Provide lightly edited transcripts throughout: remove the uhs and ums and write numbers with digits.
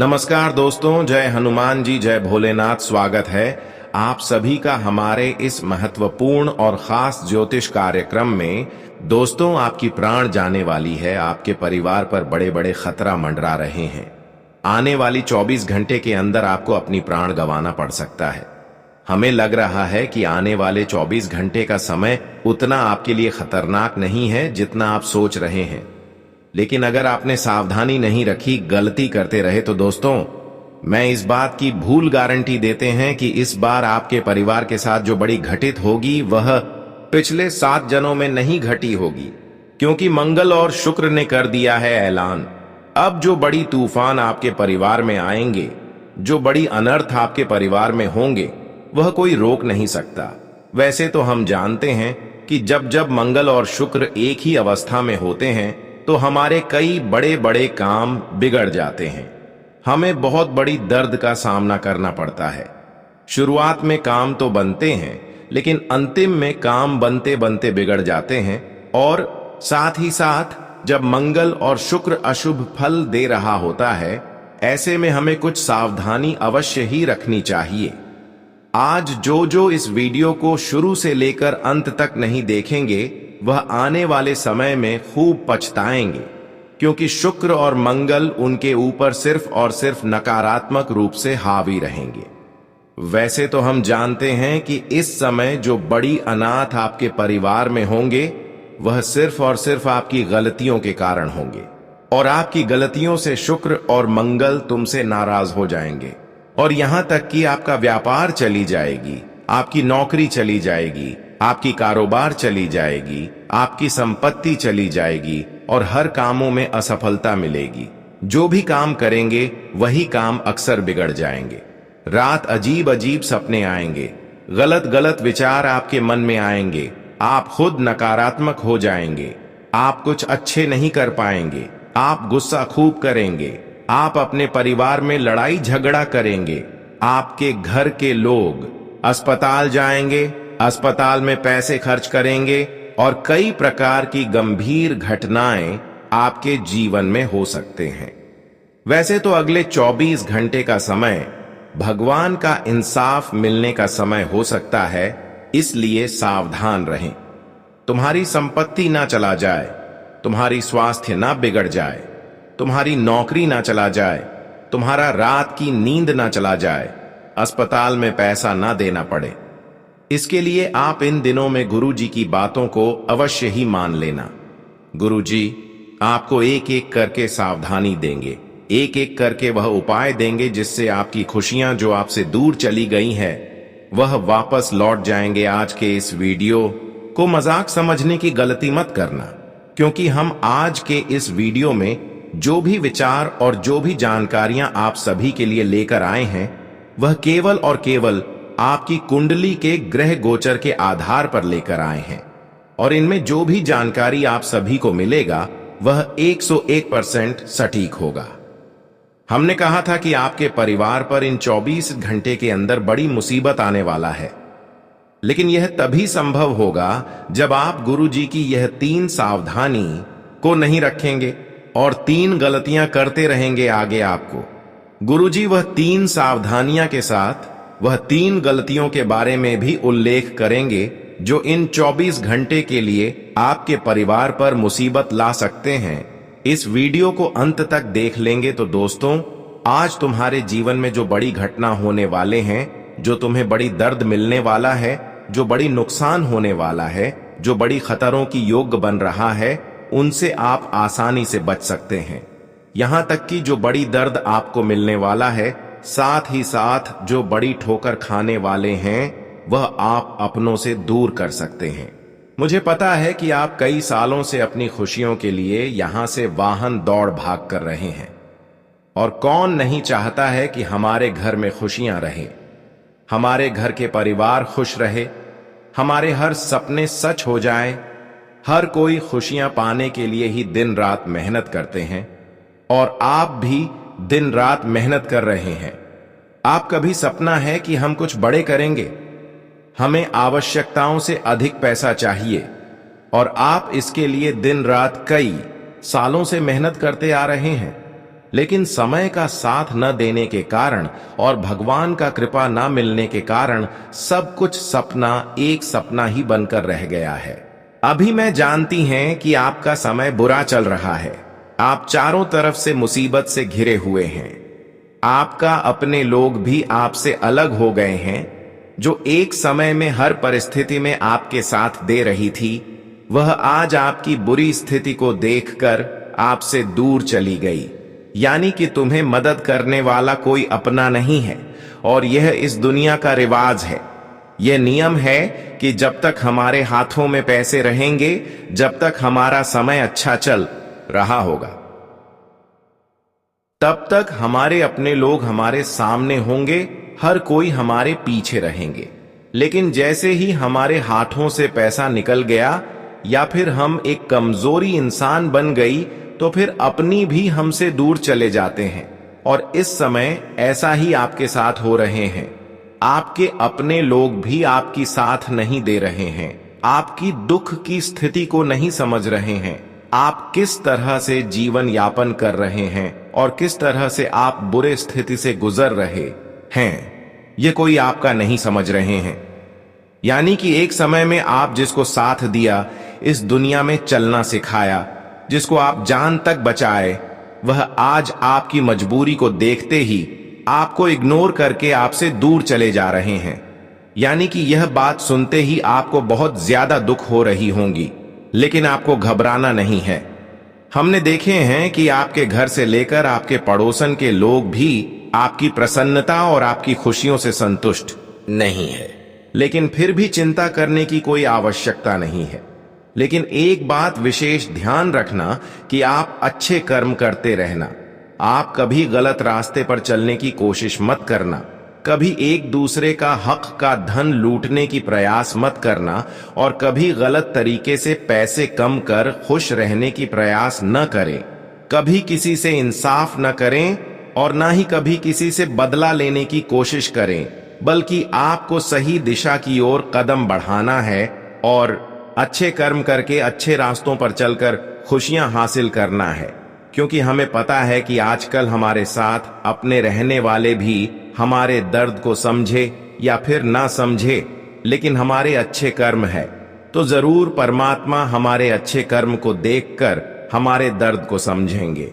नमस्कार दोस्तों, जय हनुमान जी, जय भोलेनाथ। स्वागत है आप सभी का हमारे इस महत्वपूर्ण और खास ज्योतिष कार्यक्रम में। दोस्तों, आपकी प्राण जाने वाली है। आपके परिवार पर बड़े बड़े खतरा मंडरा रहे हैं। आने वाली 24 घंटे के अंदर आपको अपनी प्राण गंवाना पड़ सकता है। हमें लग रहा है कि आने वाले 24 घंटे का समय उतना आपके लिए खतरनाक नहीं है जितना आप सोच रहे हैं। लेकिन अगर आपने सावधानी नहीं रखी, गलती करते रहे तो दोस्तों, मैं इस बात की भूल गारंटी देते हैं कि इस बार आपके परिवार के साथ जो बड़ी घटित होगी वह पिछले 7 जन्मों में नहीं घटी होगी। क्योंकि मंगल और शुक्र ने कर दिया है ऐलान। अब जो बड़ी तूफान आपके परिवार में आएंगे, जो बड़ी अनर्थ आपके परिवार में होंगे, वह कोई रोक नहीं सकता। वैसे तो हम जानते हैं कि जब जब मंगल और शुक्र एक ही अवस्था में होते हैं तो हमारे कई बड़े बड़े काम बिगड़ जाते हैं। हमें बहुत बड़ी दर्द का सामना करना पड़ता है। शुरुआत में काम तो बनते हैं, लेकिन अंतिम में काम बनते बनते बिगड़ जाते हैं। और साथ ही साथ जब मंगल और शुक्र अशुभ फल दे रहा होता है, ऐसे में हमें कुछ सावधानी अवश्य ही रखनी चाहिए। आज जो इस वीडियो को शुरू से लेकर अंत तक नहीं देखेंगे, वह आने वाले समय में खूब पछताएंगे। क्योंकि शुक्र और मंगल उनके ऊपर सिर्फ और सिर्फ नकारात्मक रूप से हावी रहेंगे। वैसे तो हम जानते हैं कि इस समय जो बड़ी अनाथ आपके परिवार में होंगे, वह सिर्फ और सिर्फ आपकी गलतियों के कारण होंगे। और आपकी गलतियों से शुक्र और मंगल तुमसे नाराज हो जाएंगे। और यहां तक कि आपका व्यापार चली जाएगी, आपकी नौकरी चली जाएगी, आपकी कारोबार चली जाएगी, आपकी संपत्ति चली जाएगी और हर कामों में असफलता मिलेगी। जो भी काम करेंगे वही काम अक्सर बिगड़ जाएंगे। रात अजीब अजीब सपने आएंगे, गलत गलत विचार आपके मन में आएंगे, आप खुद नकारात्मक हो जाएंगे, आप कुछ अच्छे नहीं कर पाएंगे, आप गुस्सा खूब करेंगे, आप अपने परिवार में लड़ाई झगड़ा करेंगे, आपके घर के लोग अस्पताल जाएंगे, अस्पताल में पैसे खर्च करेंगे और कई प्रकार की गंभीर घटनाएं आपके जीवन में हो सकते हैं। वैसे तो अगले 24 घंटे का समय भगवान का इंसाफ मिलने का समय हो सकता है, इसलिए सावधान रहें। तुम्हारी संपत्ति ना चला जाए, तुम्हारी स्वास्थ्य ना बिगड़ जाए, तुम्हारी नौकरी ना चला जाए, तुम्हारा रात की नींद ना चला जाए, अस्पताल में पैसा ना देना पड़े। इसके लिए आप इन दिनों में गुरु जी की बातों को अवश्य ही मान लेना। गुरु जी आपको एक एक करके सावधानी देंगे, एक एक करके वह उपाय देंगे जिससे आपकी खुशियां जो आपसे दूर चली गई हैं, वह वापस लौट जाएंगे। आज के इस वीडियो को मजाक समझने की गलती मत करना, क्योंकि हम आज के इस वीडियो में जो भी विचार और जो भी जानकारियां आप सभी के लिए लेकर आए हैं, वह केवल और केवल आपकी कुंडली के ग्रह गोचर के आधार पर लेकर आए हैं। और इनमें जो भी जानकारी आप सभी को मिलेगा वह 101% सटीक होगा। हमने कहा था कि आपके परिवार पर इन 24 घंटे के अंदर बड़ी मुसीबत आने वाला है, लेकिन यह तभी संभव होगा जब आप गुरु जी की यह 3 सावधानी को नहीं रखेंगे और 3 गलतियां करते रहेंगे। आगे आपको गुरु जी वह 3 सावधानियां के साथ वह 3 गलतियों के बारे में भी उल्लेख करेंगे जो इन 24 घंटे के लिए आपके परिवार पर मुसीबत ला सकते हैं। इस वीडियो को अंत तक देख लेंगे तो दोस्तों, आज तुम्हारे जीवन में जो बड़ी घटना होने वाले हैं, जो तुम्हें बड़ी दर्द मिलने वाला है, जो बड़ी नुकसान होने वाला है, जो बड़ी खतरों की योग बन रहा है, उनसे आप आसानी से बच सकते हैं। यहां तक कि जो बड़ी दर्द आपको मिलने वाला है, साथ ही साथ जो बड़ी ठोकर खाने वाले हैं, वह आप अपनों से दूर कर सकते हैं। मुझे पता है कि आप कई सालों से अपनी खुशियों के लिए यहां से वाहन दौड़ भाग कर रहे हैं। और कौन नहीं चाहता है कि हमारे घर में खुशियां रहें, हमारे घर के परिवार खुश रहे, हमारे हर सपने सच हो जाएं। हर कोई खुशियां पाने के लिए ही दिन रात मेहनत करते हैं और आप भी दिन रात मेहनत कर रहे हैं। आपका भी सपना है कि हम कुछ बड़े करेंगे, हमें आवश्यकताओं से अधिक पैसा चाहिए और आप इसके लिए दिन रात कई सालों से मेहनत करते आ रहे हैं। लेकिन समय का साथ न देने के कारण और भगवान का कृपा न मिलने के कारण सब कुछ सपना एक सपना ही बनकर रह गया है। अभी मैं जानती हैं कि आपका समय बुरा चल रहा है। आप चारों तरफ से मुसीबत से घिरे हुए हैं। आपका अपने लोग भी आपसे अलग हो गए हैं। जो एक समय में हर परिस्थिति में आपके साथ दे रही थी, वह आज आपकी बुरी स्थिति को देखकर आपसे दूर चली गई। यानी कि तुम्हें मदद करने वाला कोई अपना नहीं है। और यह इस दुनिया का रिवाज है। यह नियम है कि जब तक हमारे हाथों में पैसे रहेंगे, जब तक हमारा समय अच्छा चल रहा होगा, तब तक हमारे अपने लोग हमारे सामने होंगे, हर कोई हमारे पीछे रहेंगे। लेकिन जैसे ही हमारे हाथों से पैसा निकल गया या फिर हम एक कमजोरी इंसान बन गई, तो फिर अपनी भी हमसे दूर चले जाते हैं। और इस समय ऐसा ही आपके साथ हो रहे हैं। आपके अपने लोग भी आपकी साथ नहीं दे रहे हैं, आपकी दुख की स्थिति को नहीं समझ रहे हैं, आप किस तरह से जीवन यापन कर रहे हैं और किस तरह से आप बुरे स्थिति से गुजर रहे हैं, ये कोई आपका नहीं समझ रहे हैं। यानी कि एक समय में आप जिसको साथ दिया, इस दुनिया में चलना सिखाया, जिसको आप जान तक बचाए, वह आज आपकी मजबूरी को देखते ही आपको इग्नोर करके आपसे दूर चले जा रहे हैं। यानी कि यह बात सुनते ही आपको बहुत ज्यादा दुख हो रही होंगी, लेकिन आपको घबराना नहीं है। हमने देखे हैं कि आपके घर से लेकर आपके पड़ोसन के लोग भी आपकी प्रसन्नता और आपकी खुशियों से संतुष्ट नहीं है। लेकिन फिर भी चिंता करने की कोई आवश्यकता नहीं है। लेकिन एक बात विशेष ध्यान रखना कि आप अच्छे कर्म करते रहना। आप कभी गलत रास्ते पर चलने की कोशिश मत करना, कभी एक दूसरे का हक का धन लूटने की प्रयास मत करना, और कभी गलत तरीके से पैसे कम कर खुश रहने की प्रयास न करें। कभी किसी से इंसाफ न करें और ना ही कभी किसी से बदला लेने की कोशिश करें, बल्कि आपको सही दिशा की ओर कदम बढ़ाना है और अच्छे कर्म करके अच्छे रास्तों पर चलकर खुशियां हासिल करना है। क्योंकि हमें पता है कि आजकल हमारे साथ अपने रहने वाले भी हमारे दर्द को समझे या फिर ना समझे, लेकिन हमारे अच्छे कर्म है तो जरूर परमात्मा हमारे अच्छे कर्म को देखकर हमारे दर्द को समझेंगे।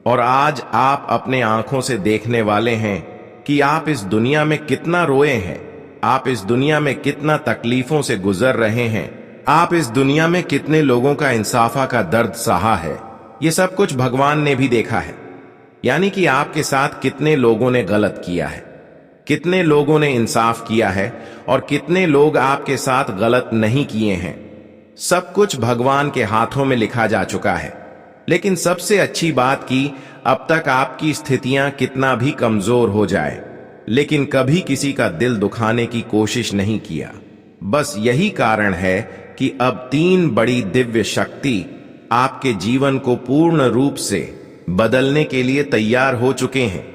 और आज आप अपने आंखों से देखने वाले हैं कि आप इस दुनिया में कितना रोए हैं, आप इस दुनिया में कितना तकलीफों से गुजर रहे हैं, आप इस दुनिया में कितने लोगों का इंसाफा का दर्द सहा है। ये सब कुछ भगवान ने भी देखा है। यानी कि आपके साथ कितने लोगों ने गलत किया है, कितने लोगों ने इंसाफ किया है और कितने लोग आपके साथ गलत नहीं किए हैं। सब कुछ भगवान के हाथों में लिखा जा चुका है। लेकिन सबसे अच्छी बात कि अब तक आपकी स्थितियां कितना भी कमजोर हो जाए, लेकिन कभी किसी का दिल दुखाने की कोशिश नहीं किया। बस यही कारण है कि अब 3 बड़ी दिव्य शक्ति आपके जीवन को पूर्ण रूप से बदलने के लिए तैयार हो चुके हैं।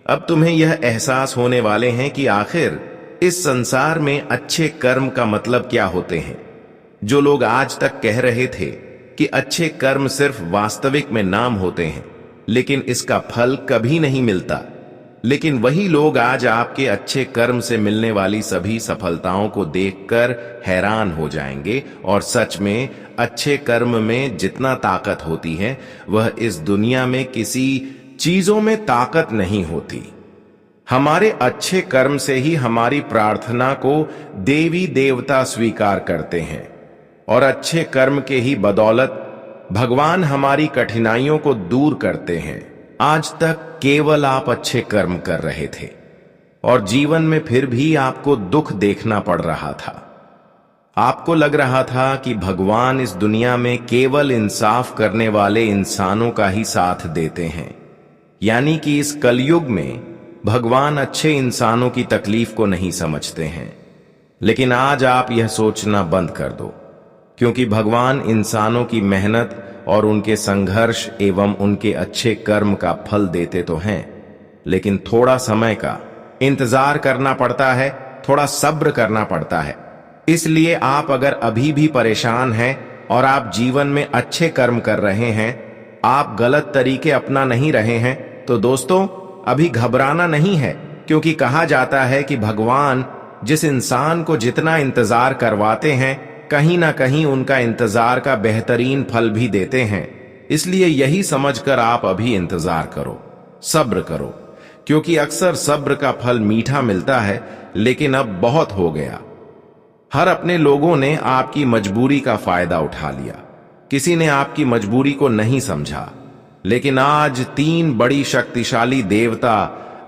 अब तुम्हें यह एहसास होने वाले हैं कि आखिर इस संसार में अच्छे कर्म का मतलब क्या होते हैं। जो लोग आज तक कह रहे थे कि अच्छे कर्म सिर्फ वास्तविक में नाम होते हैं, लेकिन इसका फल कभी नहीं मिलता, लेकिन वही लोग आज आपके अच्छे कर्म से मिलने वाली सभी सफलताओं को देखकर हैरान हो जाएंगे। और सच में अच्छे कर्म में जितना ताकत होती है, वह इस दुनिया में किसी चीजों में ताकत नहीं होती। हमारे अच्छे कर्म से ही हमारी प्रार्थना को देवी देवता स्वीकार करते हैं, और अच्छे कर्म के ही बदौलत भगवान हमारी कठिनाइयों को दूर करते हैं। आज तक केवल आप अच्छे कर्म कर रहे थे और जीवन में फिर भी आपको दुख देखना पड़ रहा था। आपको लग रहा था कि भगवान इस दुनिया में केवल इंसाफ करने वाले इंसानों का ही साथ देते हैं। यानी कि इस कलयुग में भगवान अच्छे इंसानों की तकलीफ को नहीं समझते हैं। लेकिन आज आप यह सोचना बंद कर दो, क्योंकि भगवान इंसानों की मेहनत और उनके संघर्ष एवं उनके अच्छे कर्म का फल देते तो हैं, लेकिन थोड़ा समय का इंतजार करना पड़ता है, थोड़ा सब्र करना पड़ता है। इसलिए आप अगर अभी भी परेशान हैं और आप जीवन में अच्छे कर्म कर रहे हैं, आप गलत तरीके अपना नहीं रहे हैं, तो दोस्तों अभी घबराना नहीं है, क्योंकि कहा जाता है कि भगवान जिस इंसान को जितना इंतजार करवाते हैं, कहीं ना कहीं उनका इंतजार का बेहतरीन फल भी देते हैं। इसलिए यही समझकर आप अभी इंतजार करो, सब्र करो, क्योंकि अक्सर सब्र का फल मीठा मिलता है, लेकिन अब बहुत हो गया। हर अपने लोगों ने आपकी मजबूरी का फायदा उठा लिया, किसी ने आपकी मजबूरी को नहीं समझा। लेकिन आज 3 बड़ी शक्तिशाली देवता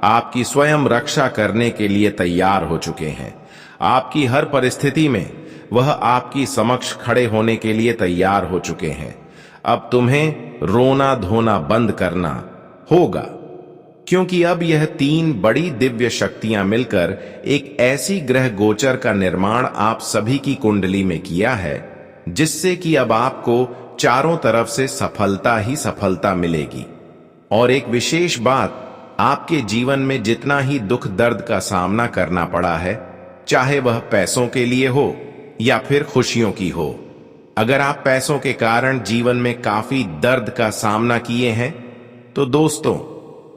आपकी स्वयं रक्षा करने के लिए तैयार हो चुके हैं। आपकी हर परिस्थिति में वह आपकी समक्ष खड़े होने के लिए तैयार हो चुके हैं। अब तुम्हें रोना धोना बंद करना होगा, क्योंकि अब यह 3 बड़ी दिव्य शक्तियां मिलकर एक ऐसी ग्रह गोचर का निर्माण आप सभी की कुंडली में किया है, जिससे कि अब आपको चारों तरफ से सफलता ही सफलता मिलेगी। और एक विशेष बात, आपके जीवन में जितना ही दुख दर्द का सामना करना पड़ा है, चाहे वह पैसों के लिए हो या फिर खुशियों की हो, अगर आप पैसों के कारण जीवन में काफी दर्द का सामना किए हैं, तो दोस्तों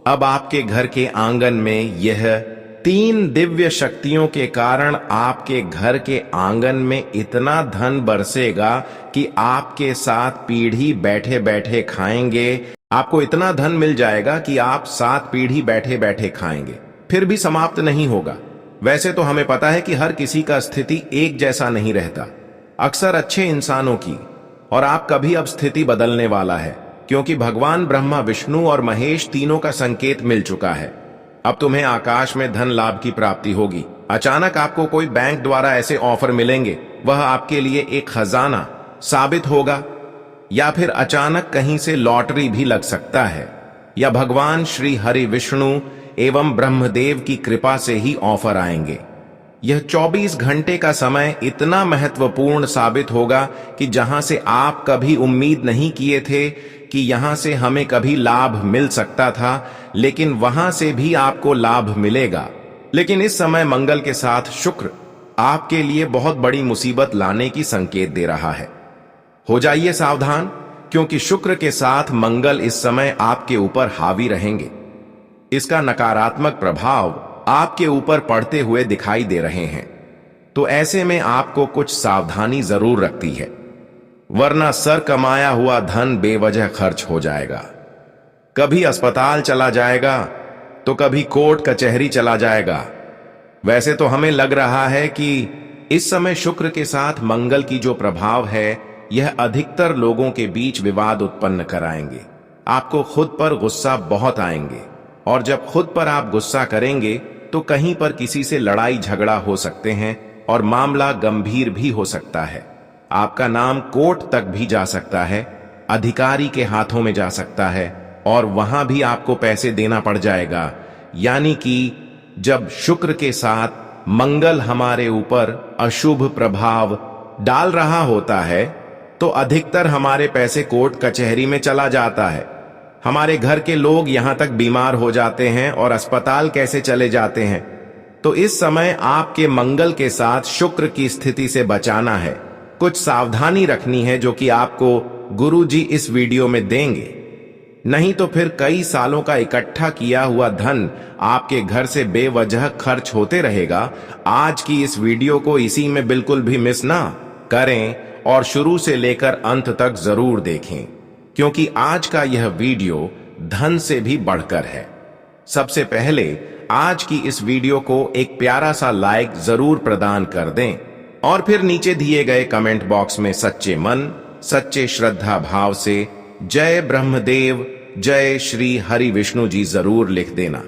अब आपके घर के आंगन में यह 3 दिव्य शक्तियों के कारण आपके घर के आंगन में इतना धन बरसेगा कि आपके साथ पीढ़ी बैठे बैठे खाएंगे। आपको इतना धन मिल जाएगा कि आप 7 पीढ़ी बैठे बैठे खाएंगे, फिर भी समाप्त नहीं होगा। वैसे तो हमें पता है कि हर किसी का स्थिति एक जैसा नहीं रहता, अक्सर अच्छे इंसानों की, और आपका भी अब स्थिति बदलने वाला है, क्योंकि भगवान ब्रह्मा, विष्णु और महेश तीनों का संकेत मिल चुका है। अब तुम्हें आकाश में धन लाभ की प्राप्ति होगी। अचानक आपको कोई बैंक द्वारा ऐसे ऑफर मिलेंगे, वह आपके लिए एक खजाना साबित होगा, या फिर अचानक कहीं से लॉटरी भी लग सकता है, या भगवान श्री हरि विष्णु एवं ब्रह्मदेव की कृपा से ही ऑफर आएंगे। यह 24 घंटे का समय इतना महत्वपूर्ण साबित होगा कि जहां से आप कभी उम्मीद नहीं किए थे कि यहां से हमें कभी लाभ मिल सकता था, लेकिन वहां से भी आपको लाभ मिलेगा। लेकिन इस समय मंगल के साथ शुक्र आपके लिए बहुत बड़ी मुसीबत लाने की संकेत दे रहा है। हो जाइए सावधान, क्योंकि शुक्र के साथ मंगल इस समय आपके ऊपर हावी रहेंगे। इसका नकारात्मक प्रभाव आपके ऊपर पड़ते हुए दिखाई दे रहे हैं, तो ऐसे में आपको कुछ सावधानी जरूर रखती है, वरना सर कमाया हुआ धन बेवजह खर्च हो जाएगा। कभी अस्पताल चला जाएगा तो कभी कोर्ट कचहरी चला जाएगा। वैसे तो हमें लग रहा है कि इस समय शुक्र के साथ मंगल की जो प्रभाव है, यह अधिकतर लोगों के बीच विवाद उत्पन्न कराएंगे। आपको खुद पर गुस्सा बहुत आएंगे, और जब खुद पर आप गुस्सा करेंगे तो कहीं पर किसी से लड़ाई झगड़ा हो सकते हैं और मामला गंभीर भी हो सकता है। आपका नाम कोर्ट तक भी जा सकता है, अधिकारी के हाथों में जा सकता है, और वहां भी आपको पैसे देना पड़ जाएगा। यानी कि जब शुक्र के साथ मंगल हमारे ऊपर अशुभ प्रभाव डाल रहा होता है, तो अधिकतर हमारे पैसे कोर्ट कचहरी में चला जाता है। हमारे घर के लोग यहां तक बीमार हो जाते हैं और अस्पताल कैसे चले जाते हैं। तो इस समय आपके मंगल के साथ शुक्र की स्थिति से बचाना है, कुछ सावधानी रखनी है, जो कि आपको गुरुजी इस वीडियो में देंगे। नहीं तो फिर कई सालों का इकट्ठा किया हुआ धन आपके घर से बेवजह खर्च होते रहेगा। आज की इस वीडियो को इसी में बिल्कुल भी मिस ना करें और शुरू से लेकर अंत तक जरूर देखें, क्योंकि आज का यह वीडियो धन से भी बढ़कर है। सबसे पहले आज की इस वीडियो को एक प्यारा सा लाइक जरूर प्रदान कर दें, और फिर नीचे दिए गए कमेंट बॉक्स में सच्चे मन, सच्चे श्रद्धा भाव से जय ब्रह्मदेव, जय श्री हरि विष्णु जी जरूर लिख देना।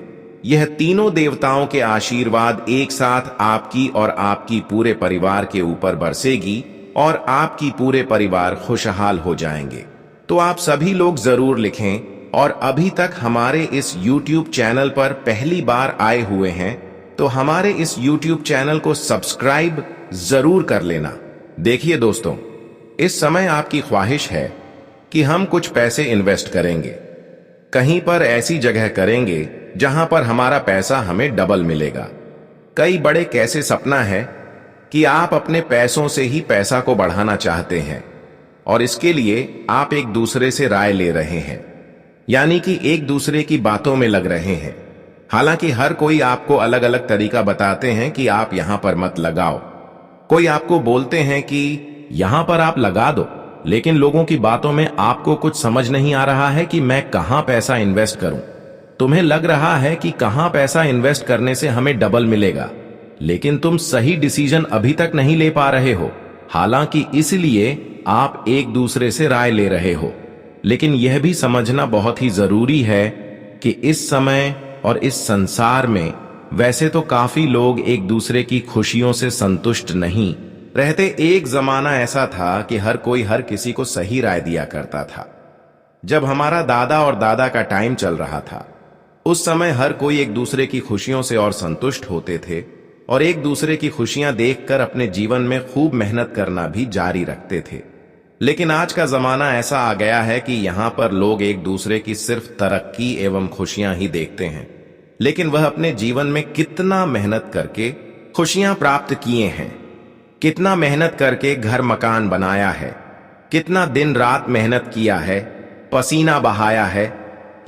यह तीनों देवताओं के आशीर्वाद एक साथ आपकी और आपकी पूरे परिवार के ऊपर बरसेगी, और आपकी पूरे परिवार खुशहाल हो जाएंगे। तो आप सभी लोग जरूर लिखें, और अभी तक हमारे इस YouTube चैनल पर पहली बार आए हुए हैं तो हमारे इस YouTube चैनल को सब्सक्राइब जरूर कर लेना। देखिए दोस्तों, इस समय आपकी ख्वाहिश है कि हम कुछ पैसे इन्वेस्ट करेंगे, कहीं पर ऐसी जगह करेंगे जहां पर हमारा पैसा हमें डबल मिलेगा। कई बड़े कैसे सपना है कि आप अपने पैसों से ही पैसा को बढ़ाना चाहते हैं, और इसके लिए आप एक दूसरे से राय ले रहे हैं। यानी कि एक दूसरे की बातों में लग रहे हैं। हालांकि हर कोई आपको अलग अलग तरीका बताते हैं कि आप यहां पर मत लगाओ। कोई आपको बोलते हैं कि यहां पर आप लगा दो, लेकिन लोगों की बातों में आपको कुछ समझ नहीं आ रहा है कि मैं कहां पैसा इन्वेस्ट करूं। तुम्हें लग रहा है कि कहां पैसा इन्वेस्ट करने से हमें डबल मिलेगा, लेकिन तुम सही डिसीजन अभी तक नहीं ले पा रहे हो। हालांकि इसलिए आप एक दूसरे से राय ले रहे हो। लेकिन यह भी समझना बहुत ही जरूरी है कि इस समय और इस संसार में वैसे तो काफी लोग एक दूसरे की खुशियों से संतुष्ट नहीं रहते। एक जमाना ऐसा था कि हर कोई हर किसी को सही राय दिया करता था। जब हमारा दादा और दादा का टाइम चल रहा था, उस समय हर कोई एक दूसरे की खुशियों से और संतुष्ट होते थे और एक दूसरे की खुशियां देखकर अपने जीवन में खूब मेहनत करना भी जारी रखते थे। लेकिन आज का जमाना ऐसा आ गया है कि यहां पर लोग एक दूसरे की सिर्फ तरक्की एवं खुशियां ही देखते हैं, लेकिन वह अपने जीवन में कितना मेहनत करके खुशियां प्राप्त किए हैं, कितना मेहनत करके घर मकान बनाया है, कितना दिन रात मेहनत किया है, पसीना बहाया है,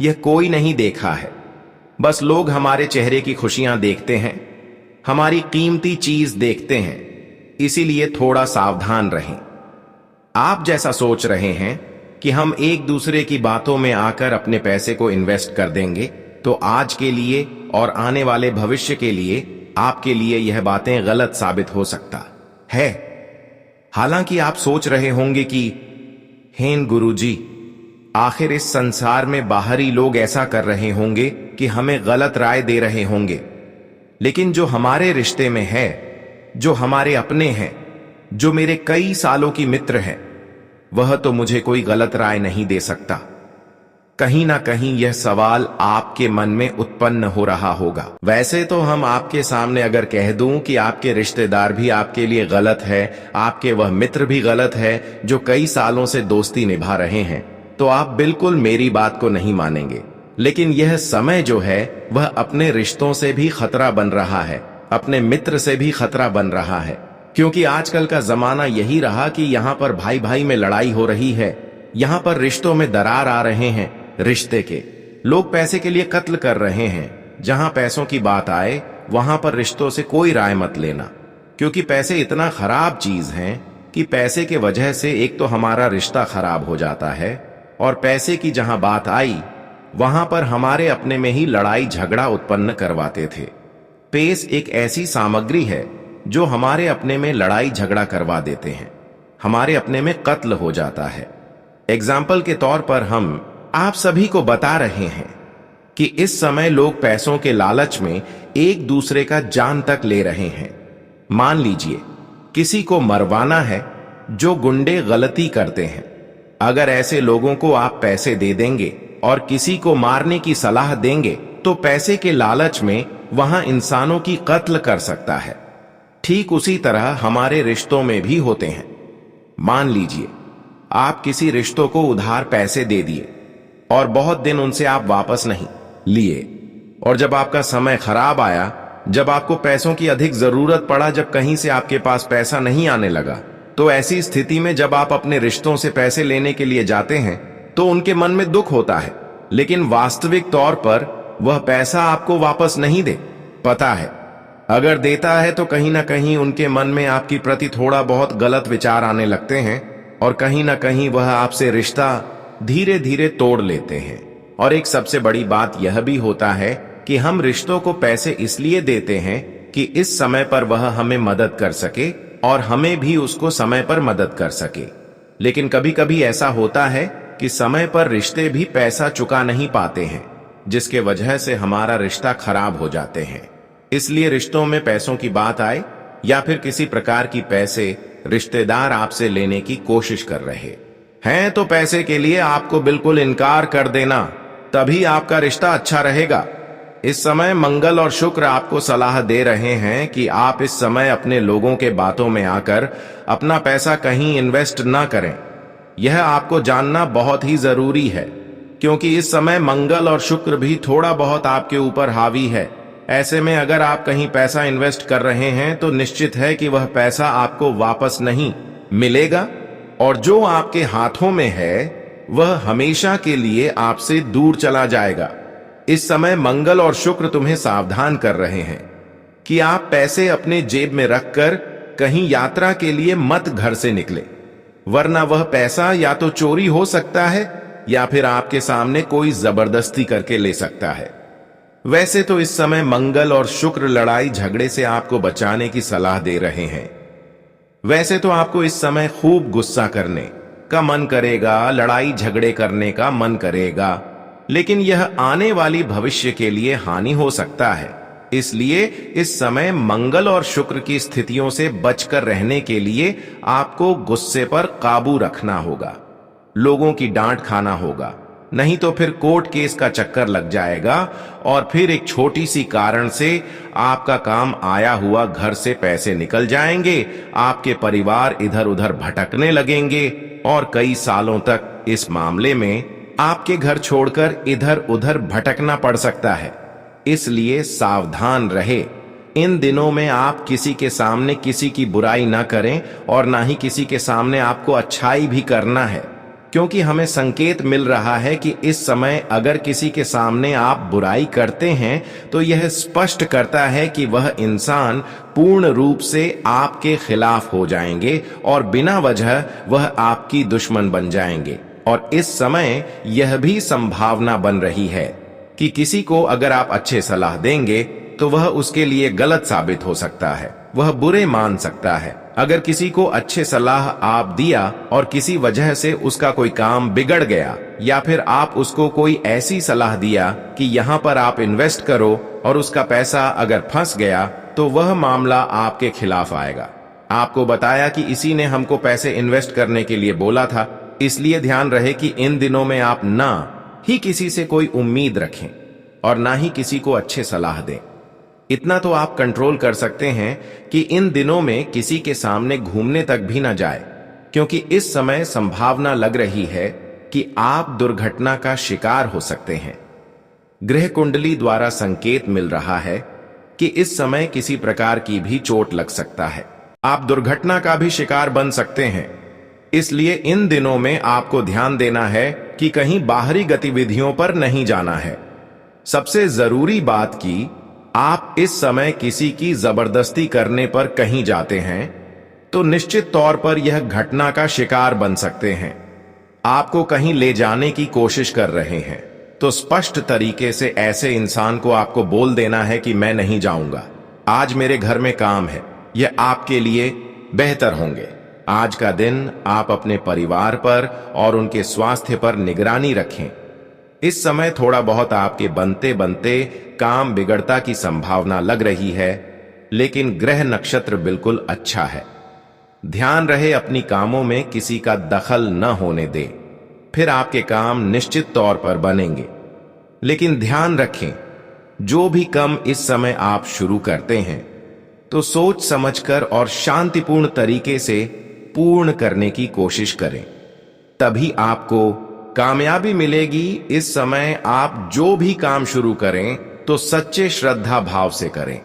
यह कोई नहीं देखा है। बस लोग हमारे चेहरे की खुशियां देखते हैं, हमारी कीमती चीज देखते हैं। इसीलिए थोड़ा सावधान रहें। आप जैसा सोच रहे हैं कि हम एक दूसरे की बातों में आकर अपने पैसे को इन्वेस्ट कर देंगे, तो आज के लिए और आने वाले भविष्य के लिए आपके लिए यह बातें गलत साबित हो सकता है। हालांकि आप सोच रहे होंगे कि हेन गुरुजी, आखिर इस संसार में बाहरी लोग ऐसा कर रहे होंगे कि हमें गलत राय दे रहे होंगे, लेकिन जो हमारे रिश्ते में है, जो हमारे अपने हैं, जो मेरे कई सालों की मित्र हैं, वह तो मुझे कोई गलत राय नहीं दे सकता। कहीं ना कहीं यह सवाल आपके मन में उत्पन्न हो रहा होगा। वैसे तो हम आपके सामने अगर कह दूं कि आपके रिश्तेदार भी आपके लिए गलत है, आपके वह मित्र भी गलत है जो कई सालों से दोस्ती निभा रहे हैं, तो आप बिल्कुल मेरी बात को नहीं मानेंगे। लेकिन यह समय जो है वह अपने रिश्तों से भी खतरा बन रहा है, अपने मित्र से भी खतरा बन रहा है। क्योंकि आजकल का जमाना यही रहा कि यहाँ पर भाई भाई में लड़ाई हो रही है, यहाँ पर रिश्तों में दरार आ रहे हैं। रिश्ते के लोग पैसे के लिए कत्ल कर रहे हैं। जहां पैसों की बात आए वहां पर रिश्तों से कोई राय मत लेना, क्योंकि पैसे इतना खराब चीज हैं कि पैसे के वजह से एक तो हमारा रिश्ता खराब हो जाता है, और पैसे की जहां बात आई वहां पर हमारे अपने में ही लड़ाई झगड़ा उत्पन्न करवाते थे। पैसे एक ऐसी सामग्री है जो हमारे अपने में लड़ाई झगड़ा करवा देते हैं, हमारे अपने में कत्ल हो जाता है। एग्जाम्पल के तौर पर हम आप सभी को बता रहे हैं कि इस समय लोग पैसों के लालच में एक दूसरे का जान तक ले रहे हैं। मान लीजिए किसी को मरवाना है, जो गुंडे गलती करते हैं। अगर ऐसे लोगों को आप पैसे दे देंगे और किसी को मारने की सलाह देंगे, तो पैसे के लालच में वहां इंसानों की कत्ल कर सकता है। ठीक उसी तरह हमारे रिश्तों में भी होते हैं। मान लीजिए आप किसी रिश्तों को उधार पैसे दे दिए और बहुत दिन उनसे आप वापस नहीं लिए, और जब आपका समय खराब आया, जब आपको पैसों की अधिक जरूरत पड़ा, जब कहीं से आपके पास पैसा नहीं आने लगा, तो ऐसी स्थिति में जब आप अपने रिश्तों से पैसे लेने के लिए जाते हैं तो उनके मन में दुख होता है, लेकिन वास्तविक तौर पर वह पैसा आपको वापस नहीं दे। पता है, अगर देता है तो कहीं ना कहीं उनके मन में आपकी प्रति थोड़ा बहुत गलत विचार आने लगते हैं, और कहीं ना कहीं वह आपसे रिश्ता धीरे धीरे तोड़ लेते हैं। और एक सबसे बड़ी बात यह भी होता है कि हम रिश्तों को पैसे इसलिए देते हैं कि इस समय पर वह हमें मदद कर सके और हमें भी उसको समय पर मदद कर सके। लेकिन कभी कभी ऐसा होता है कि समय पर रिश्ते भी पैसा चुका नहीं पाते हैं, जिसके वजह से हमारा रिश्ता खराब हो जाते हैं। इसलिए रिश्तों में पैसों की बात आए या फिर किसी प्रकार की पैसे रिश्तेदार आपसे लेने की कोशिश कर रहे हैं, तो पैसे के लिए आपको बिल्कुल इनकार कर देना, तभी आपका रिश्ता अच्छा रहेगा। इस समय मंगल और शुक्र आपको सलाह दे रहे हैं कि आप इस समय अपने लोगों के बातों में आकर अपना पैसा कहीं इन्वेस्ट ना करें। यह आपको जानना बहुत ही जरूरी है, क्योंकि इस समय मंगल और शुक्र भी थोड़ा बहुत आपके ऊपर हावी है। ऐसे में अगर आप कहीं पैसा इन्वेस्ट कर रहे हैं तो निश्चित है कि वह पैसा आपको वापस नहीं मिलेगा, और जो आपके हाथों में है वह हमेशा के लिए आपसे दूर चला जाएगा। इस समय मंगल और शुक्र तुम्हें सावधान कर रहे हैं कि आप पैसे अपने जेब में रखकर कहीं यात्रा के लिए मत घर से निकले, वरना वह पैसा या तो चोरी हो सकता है या फिर आपके सामने कोई जबरदस्ती करके ले सकता है। वैसे तो इस समय मंगल और शुक्र लड़ाई झगड़े से आपको बचाने की सलाह दे रहे हैं। वैसे तो आपको इस समय खूब गुस्सा करने का मन करेगा, लड़ाई झगड़े करने का मन करेगा, लेकिन यह आने वाली भविष्य के लिए हानि हो सकता है। इसलिए इस समय मंगल और शुक्र की स्थितियों से बचकर रहने के लिए आपको गुस्से पर काबू रखना होगा, लोगों की डांट खाना होगा, नहीं तो फिर कोर्ट केस का चक्कर लग जाएगा और फिर एक छोटी सी कारण से आपका काम आया हुआ घर से पैसे निकल जाएंगे, आपके परिवार इधर उधर भटकने लगेंगे और कई सालों तक इस मामले में आपके घर छोड़कर इधर उधर भटकना पड़ सकता है। इसलिए सावधान रहे। इन दिनों में आप किसी के सामने किसी की बुराई ना करें और ना ही किसी के सामने आपको अच्छाई भी करना है, क्योंकि हमें संकेत मिल रहा है कि इस समय अगर किसी के सामने आप बुराई करते हैं तो यह स्पष्ट करता है कि वह इंसान पूर्ण रूप से आपके खिलाफ हो जाएंगे और बिना वजह वह आपकी दुश्मन बन जाएंगे। और इस समय यह भी संभावना बन रही है कि किसी को अगर आप अच्छे सलाह देंगे तो वह उसके लिए गलत साबित हो सकता है, वह बुरे मान सकता है। अगर किसी को अच्छे सलाह आप दिया और किसी वजह से उसका कोई काम बिगड़ गया, या फिर आप उसको कोई ऐसी सलाह दिया कि यहाँ पर आप इन्वेस्ट करो और उसका पैसा अगर फंस गया, तो वह मामला आपके खिलाफ आएगा। आपको बताया कि इसी ने हमको पैसे इन्वेस्ट करने के लिए बोला था, इसलिए ध्यान रहे कि इन दिनों में आप ना ही किसी से कोई उम्मीद रखें और ना ही किसी को अच्छे सलाह दें। इतना तो आप कंट्रोल कर सकते हैं कि इन दिनों में किसी के सामने घूमने तक भी ना जाए, क्योंकि इस समय संभावना लग रही है कि आप दुर्घटना का शिकार हो सकते हैं। ग्रह कुंडली द्वारा संकेत मिल रहा है कि इस समय किसी प्रकार की भी चोट लग सकता है, आप दुर्घटना का भी शिकार बन सकते हैं। इसलिए इन दिनों में आपको ध्यान देना है कि कहीं बाहरी गतिविधियों पर नहीं जाना है। सबसे जरूरी बात कि आप इस समय किसी की जबरदस्ती करने पर कहीं जाते हैं तो निश्चित तौर पर यह घटना का शिकार बन सकते हैं। आपको कहीं ले जाने की कोशिश कर रहे हैं तो स्पष्ट तरीके से ऐसे इंसान को आपको बोल देना है कि मैं नहीं जाऊंगा, आज मेरे घर में काम है, यह आपके लिए बेहतर होंगे। आज का दिन आप अपने परिवार पर और उनके स्वास्थ्य पर निगरानी रखें। इस समय थोड़ा बहुत आपके बनते बनते काम बिगड़ता की संभावना लग रही है, लेकिन ग्रह नक्षत्र बिल्कुल अच्छा है। ध्यान रहे अपनी कामों में किसी का दखल न होने दे, फिर आपके काम निश्चित तौर पर बनेंगे। लेकिन ध्यान रखें, जो भी काम इस समय आप शुरू करते हैं तो सोच समझकर और शांतिपूर्ण तरीके से पूर्ण करने की कोशिश करें, तभी आपको कामयाबी मिलेगी। इस समय आप जो भी काम शुरू करें तो सच्चे श्रद्धा भाव से करें,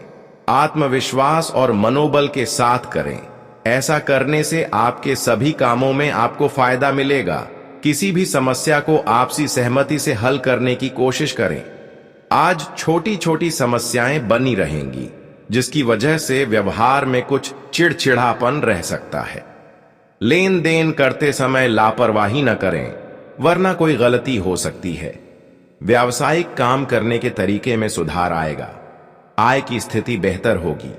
आत्मविश्वास और मनोबल के साथ करें। ऐसा करने से आपके सभी कामों में आपको फायदा मिलेगा। किसी भी समस्या को आपसी सहमति से हल करने की कोशिश करें। आज छोटी छोटी समस्याएं बनी रहेंगी, जिसकी वजह से व्यवहार में कुछ चिड़चिड़ापन रह सकता है। लेन देन करते समय लापरवाही न करें, वरना कोई गलती हो सकती है। व्यावसायिक काम करने के तरीके में सुधार आएगा, आय की स्थिति बेहतर होगी।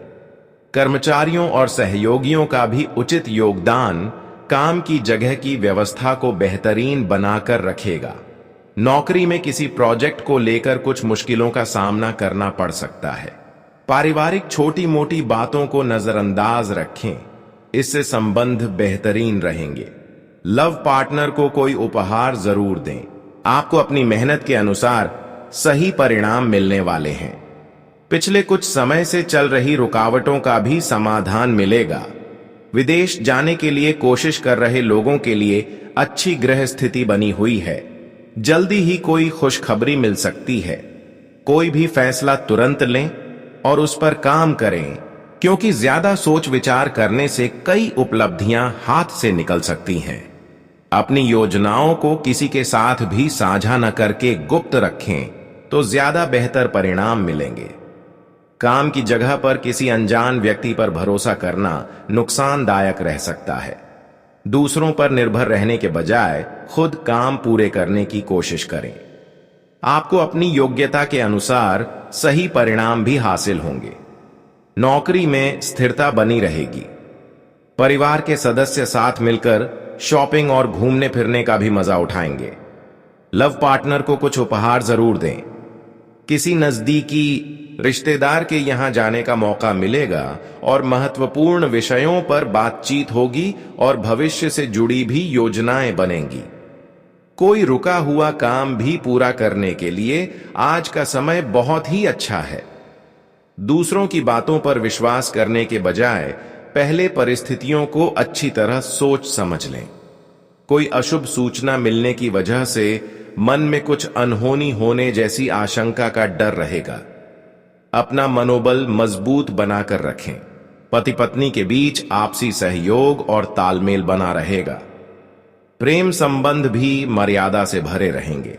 कर्मचारियों और सहयोगियों का भी उचित योगदान काम की जगह की व्यवस्था को बेहतरीन बनाकर रखेगा। नौकरी में किसी प्रोजेक्ट को लेकर कुछ मुश्किलों का सामना करना पड़ सकता है। पारिवारिक छोटी मोटी बातों को नजरअंदाज रखें, इससे संबंध बेहतरीन रहेंगे। लव पार्टनर को कोई उपहार जरूर दें, आपको अपनी मेहनत के अनुसार सही परिणाम मिलने वाले हैं। पिछले कुछ समय से चल रही रुकावटों का भी समाधान मिलेगा। विदेश जाने के लिए कोशिश कर रहे लोगों के लिए अच्छी ग्रह स्थिति बनी हुई है। जल्दी ही कोई खुशखबरी मिल सकती है। कोई भी फैसला तुरंत लें और उस पर काम करें, क्योंकि ज्यादा सोच विचार करने से कई उपलब्धियां हाथ से निकल सकती हैं। अपनी योजनाओं को किसी के साथ भी साझा न करके गुप्त रखें तो ज्यादा बेहतर परिणाम मिलेंगे। काम की जगह पर किसी अनजान व्यक्ति पर भरोसा करना नुकसानदायक रह सकता है। दूसरों पर निर्भर रहने के बजाय खुद काम पूरे करने की कोशिश करें। आपको अपनी योग्यता के अनुसार सही परिणाम भी हासिल होंगे। नौकरी में स्थिरता बनी रहेगी। परिवार के सदस्य साथ मिलकर शॉपिंग और घूमने फिरने का भी मजा उठाएंगे। लव पार्टनर को कुछ उपहार जरूर दें। किसी नजदीकी रिश्तेदार के यहां जाने का मौका मिलेगा और महत्वपूर्ण विषयों पर बातचीत होगी और भविष्य से जुड़ी भी योजनाएं बनेंगी। कोई रुका हुआ काम भी पूरा करने के लिए आज का समय बहुत ही अच्छा है। दूसरों की बातों पर विश्वास करने के बजाय पहले परिस्थितियों को अच्छी तरह सोच समझ लें। कोई अशुभ सूचना मिलने की वजह से मन में कुछ अनहोनी होने जैसी आशंका का डर रहेगा। अपना मनोबल मजबूत बनाकर रखें। पति पत्नी के बीच आपसी सहयोग और तालमेल बना रहेगा। प्रेम संबंध भी मर्यादा से भरे रहेंगे।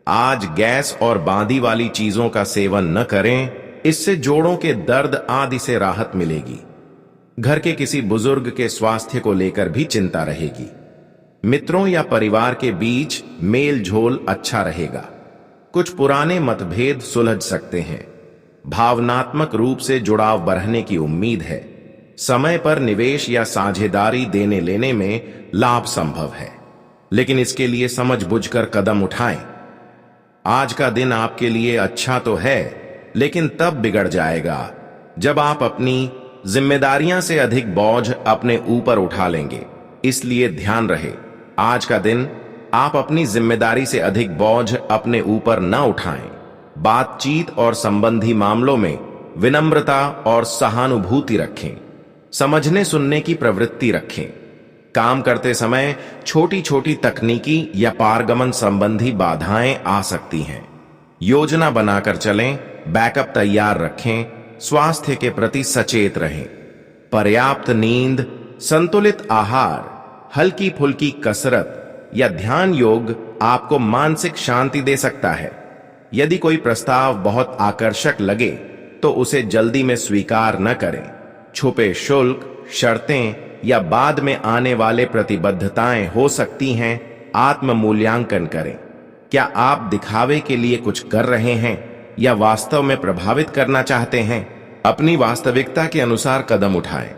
आज गैस और बांदी वाली चीजों का सेवन न करें, इससे जोड़ों के दर्द आदि से राहत मिलेगी। घर के किसी बुजुर्ग के स्वास्थ्य को लेकर भी चिंता रहेगी। मित्रों या परिवार के बीच मेल झोल अच्छा रहेगा। कुछ पुराने मतभेद सुलझ सकते हैं। भावनात्मक रूप से जुड़ाव बढ़ने की उम्मीद है। समय पर निवेश या साझेदारी देने लेने में लाभ संभव है, लेकिन इसके लिए समझ बुझकर कदम उठाएं। आज का दिन आपके लिए अच्छा तो है, लेकिन तब बिगड़ जाएगा जब आप अपनी जिम्मेदारियां से अधिक बोझ अपने ऊपर उठा लेंगे। इसलिए ध्यान रहे, आज का दिन आप अपनी जिम्मेदारी से अधिक बोझ अपने ऊपर न उठाएं। बातचीत और संबंधी मामलों में विनम्रता और सहानुभूति रखें। समझने सुनने की प्रवृत्ति रखें। काम करते समय छोटी छोटी तकनीकी या पारगमन संबंधी बाधाएं आ सकती हैं। योजना बनाकर चलें, बैकअप तैयार रखें, स्वास्थ्य के प्रति सचेत रहें। पर्याप्त नींद, संतुलित आहार, हल्की फुल्की कसरत या ध्यान योग आपको मानसिक शांति दे सकता है। यदि कोई प्रस्ताव बहुत आकर्षक लगे तो उसे जल्दी में स्वीकार न करें। छुपे शुल्क, शर्तें या बाद में आने वाले प्रतिबद्धताएं हो सकती हैं। आत्म मूल्यांकन करें। क्या आप दिखावे के लिए कुछ कर रहे हैं या वास्तव में प्रभावित करना चाहते हैं? अपनी वास्तविकता के अनुसार कदम उठाएं।